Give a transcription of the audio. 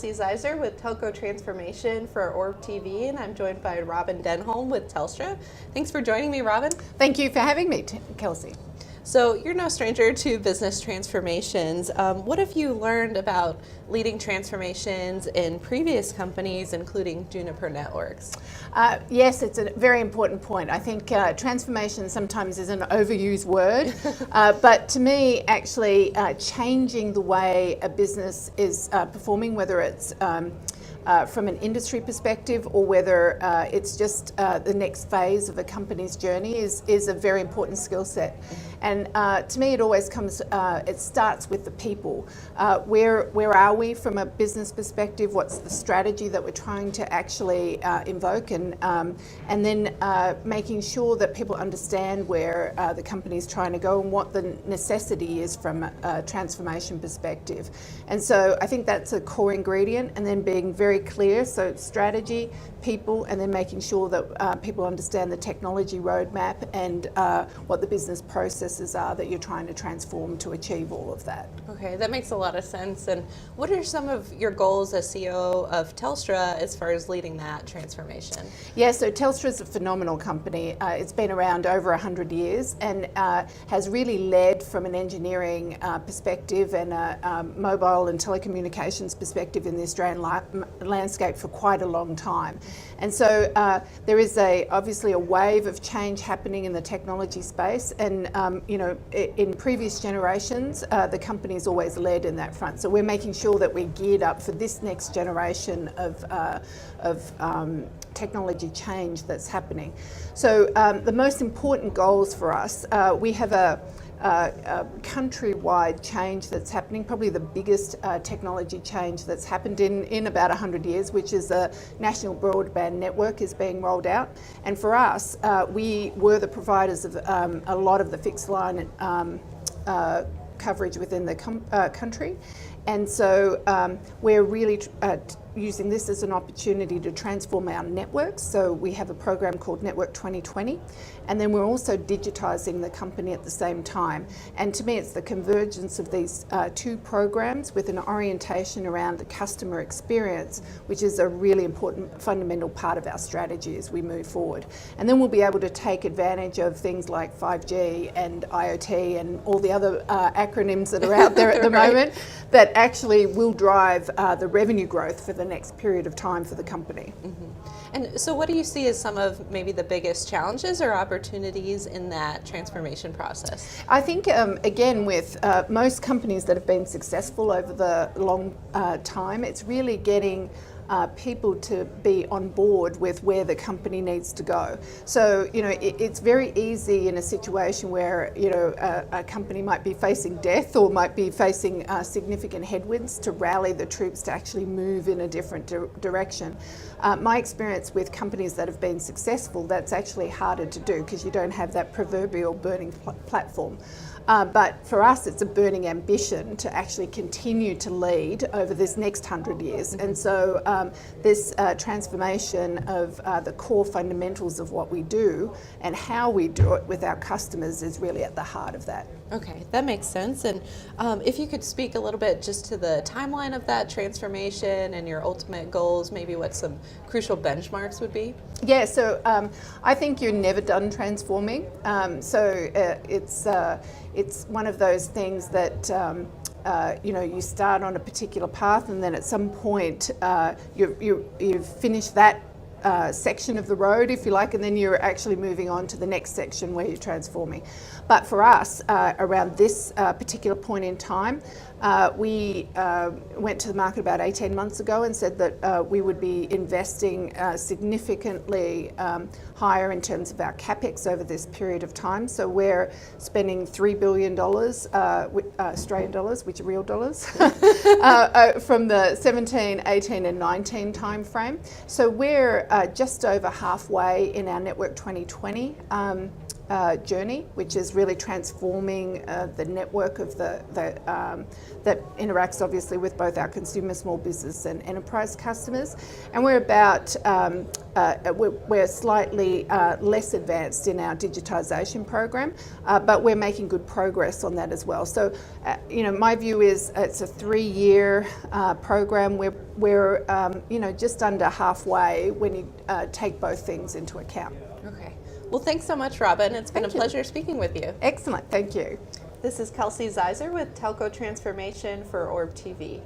Kelsey Zeiser with Telco Transformation for Orb TV, and I'm joined by Robyn Denholm with Telstra. Thanks for joining me, Robyn. Thank you for having me, Kelsey. So you're no stranger to business transformations. What have you learned about leading transformations in previous companies, including Juniper Networks? Yes, it's a very important point. I think transformation sometimes is an overused word, but to me, actually changing the way a business is performing, whether it's from an industry perspective or whether it's just the next phase of a company's journey is a very important skill set. And to me, it always comes, it starts with the people. Where are we from a business perspective? What's the strategy that we're trying to actually invoke? And then making sure that people understand where the company's trying to go and what the necessity is from a transformation perspective. And so I think that's a core ingredient, and then being very clear, so strategy, people, and then making sure that people understand the technology roadmap and what the business processes are that you're trying to transform to achieve all of that. Okay, that makes a lot of sense. And what are some of your goals as COO of Telstra as far as leading that transformation? Yeah, so Telstra is a phenomenal company. It's been around over 100 years and has really led from an engineering perspective and a mobile and telecommunications perspective in the Australian landscape for quite a long time. And so there is obviously a wave of change happening in the technology space, and in previous generations the company's always led in that front. So we're making sure that we're geared up for this next generation of technology change that's happening. So the most important goals for us, we have a countrywide change that's happening, probably the biggest technology change that's happened in about 100 years, which is a national broadband network is being rolled out. And for us, we were the providers of a lot of the fixed line coverage within the country. And so we're really using this as an opportunity to transform our networks. So we have a program called Network 2020, and then we're also digitising the company at the same time. And to me, it's the convergence of these two programs with an orientation around the customer experience, which is a really important fundamental part of our strategy as we move forward. And then we'll be able to take advantage of things like 5G and IoT and all the other acronyms that are out there at the moment that actually will drive the revenue growth for the next period of time for the company. Mm-hmm. And so what do you see as some of maybe the biggest challenges or opportunities in that transformation process? I think, again, with most companies that have been successful over the long time, it's really getting people to be on board with where the company needs to go. So, it's very easy in a situation where, a company might be facing death or might be facing significant headwinds to rally the troops to actually move in a different direction. My experience with companies that have been successful, that's actually harder to do because you don't have that proverbial burning platform. But for us, it's a burning ambition to actually continue to lead over this next 100 years. And so this transformation of the core fundamentals of what we do and how we do it with our customers is really at the heart of that. Okay, that makes sense. And if you could speak a little bit just to the timeline of that transformation and your ultimate goals, maybe what some crucial benchmarks would be? Yeah, so I think you're never done transforming. It's one of those things that you start on a particular path, and then at some point you've finished that section of the road, if you like, and then you're actually moving on to the next section where you're transforming. But for us, around this particular point in time, we went to the market about 18 months ago and said that we would be investing significantly higher in terms of our capex over this period of time. So we're spending $3 billion Australian dollars, which are real dollars, from the 17, 18 and 19 time frame. So we're just over halfway in our Network 2020 journey, which is really transforming the network of that interacts obviously with both our consumer, small business and enterprise customers. And we're about, we're slightly less advanced in our digitisation program, but we're making good progress on that as well. So, my view is it's a 3-year program. We're just under halfway when you take both things into account. Okay. Well, thanks so much, Robyn. It's been a pleasure speaking with you. Excellent. Thank you. This is Kelsey Zeiser with Telco Transformation for Orb TV.